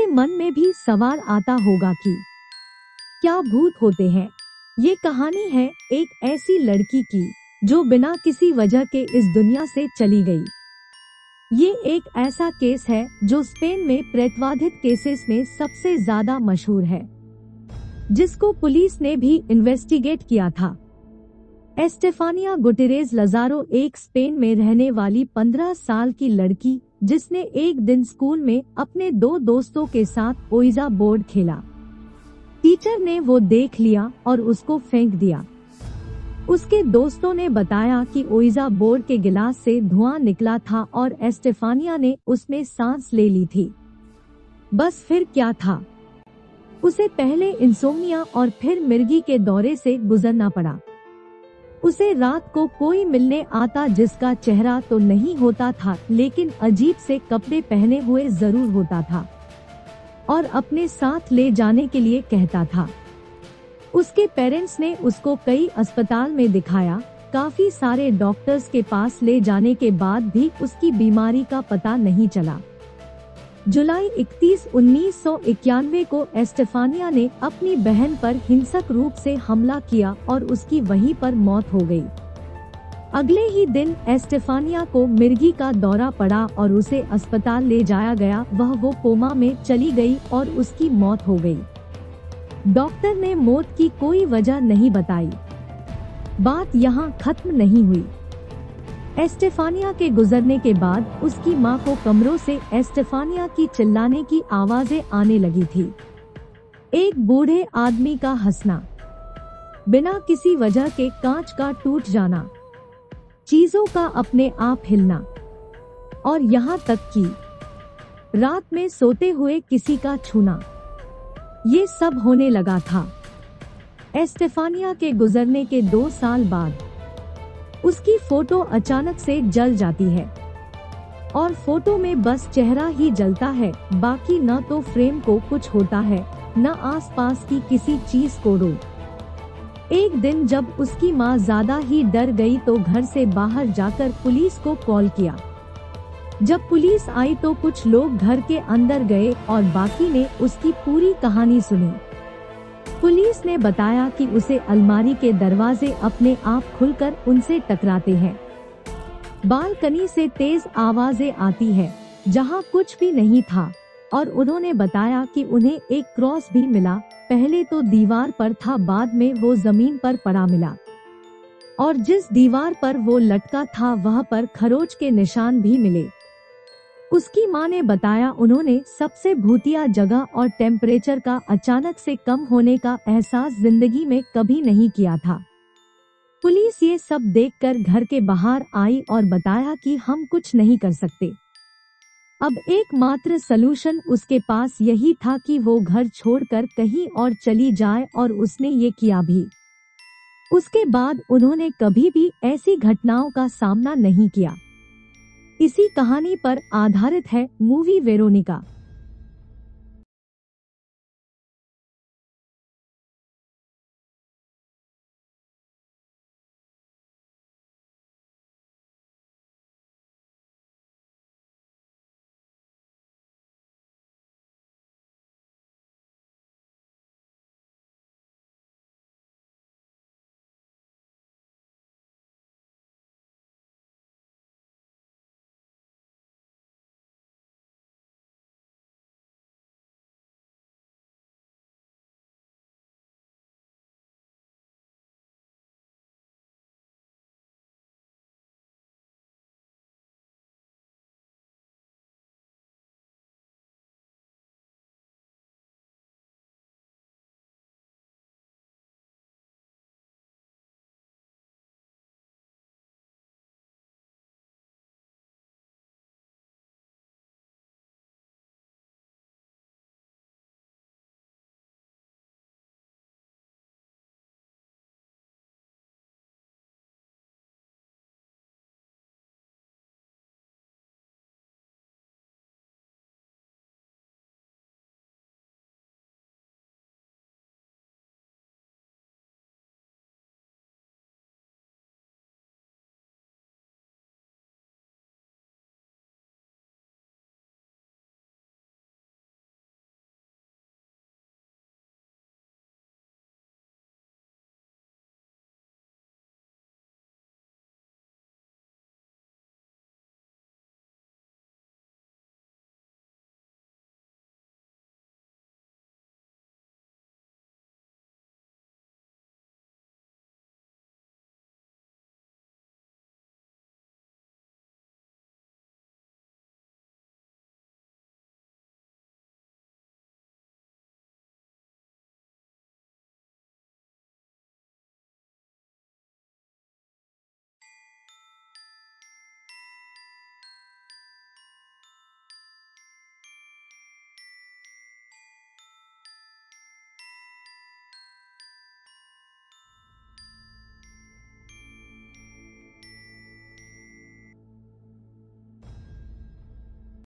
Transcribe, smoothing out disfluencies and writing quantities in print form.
मन में भी सवाल आता होगा कि क्या भूत होते हैं। ये कहानी है एक ऐसी लड़की की जो बिना किसी वजह के इस दुनिया से चली गई। ये एक ऐसा केस है जो स्पेन में प्रेतवाधित केसेस में सबसे ज्यादा मशहूर है, जिसको पुलिस ने भी इन्वेस्टिगेट किया था। एस्टेफानिया गुटेरेज लजारो एक स्पेन में रहने वाली 15 साल की लड़की, जिसने एक दिन स्कूल में अपने 2 दोस्तों के साथ ओइजा बोर्ड खेला। टीचर ने वो देख लिया और उसको फेंक दिया। उसके दोस्तों ने बताया कि ओइजा बोर्ड के गिलास से धुआं निकला था और एस्टेफानिया ने उसमें सांस ले ली थी। बस फिर क्या था, उसे पहले इंसोम्निया और फिर मिर्गी के दौरे से गुजरना पड़ा। उसे रात को कोई मिलने आता जिसका चेहरा तो नहीं होता था, लेकिन अजीब से कपड़े पहने हुए जरूर होता था और अपने साथ ले जाने के लिए कहता था। उसके पेरेंट्स ने उसको कई अस्पताल में दिखाया। काफी सारे डॉक्टर्स के पास ले जाने के बाद भी उसकी बीमारी का पता नहीं चला। जुलाई 31, 1991 को एस्टेफानिया ने अपनी बहन पर हिंसक रूप से हमला किया और उसकी वहीं पर मौत हो गई। अगले ही दिन एस्टेफानिया को मिर्गी का दौरा पड़ा और उसे अस्पताल ले जाया गया। वो कोमा में चली गई और उसकी मौत हो गई। डॉक्टर ने मौत की कोई वजह नहीं बताई। बात यहाँ खत्म नहीं हुई। एस्टेफानिया के गुजरने के बाद उसकी माँ को कमरों से एस्टेफानिया की चिल्लाने की आवाजें आने लगी थी। एक बूढ़े आदमी का हंसना, बिना किसी वजह के कांच का टूट जाना, चीजों का अपने आप हिलना और यहाँ तक कि रात में सोते हुए किसी का छूना, ये सब होने लगा था। एस्टेफानिया के गुजरने के 2 साल बाद उसकी फोटो अचानक से जल जाती है और फोटो में बस चेहरा ही जलता है, बाकी न तो फ्रेम को कुछ होता है न आसपास की किसी चीज को रो। एक दिन जब उसकी माँ ज्यादा ही डर गई तो घर से बाहर जाकर पुलिस को कॉल किया। जब पुलिस आई तो कुछ लोग घर के अंदर गए और बाकी ने उसकी पूरी कहानी सुनी। पुलिस ने बताया कि उसे अलमारी के दरवाजे अपने आप खुलकर उनसे टकराते हैं। बालकनी से तेज आवाजें आती है जहां कुछ भी नहीं था और उन्होंने बताया कि उन्हें एक क्रॉस भी मिला। पहले तो दीवार पर था, बाद में वो जमीन पर पड़ा मिला और जिस दीवार पर वो लटका था वहां पर खरोच के निशान भी मिले। उसकी माँ ने बताया उन्होंने सबसे भूतिया जगह और टेम्परेचर का अचानक से कम होने का एहसास जिंदगी में कभी नहीं किया था। पुलिस ये सब देखकर घर के बाहर आई और बताया कि हम कुछ नहीं कर सकते। अब एकमात्र सलूशन उसके पास यही था कि वो घर छोड़कर कहीं और चली जाए और उसने ये किया भी। उसके बाद उन्होंने कभी भी ऐसी घटनाओं का सामना नहीं किया। इसी कहानी पर आधारित है मूवी वेरोनिका।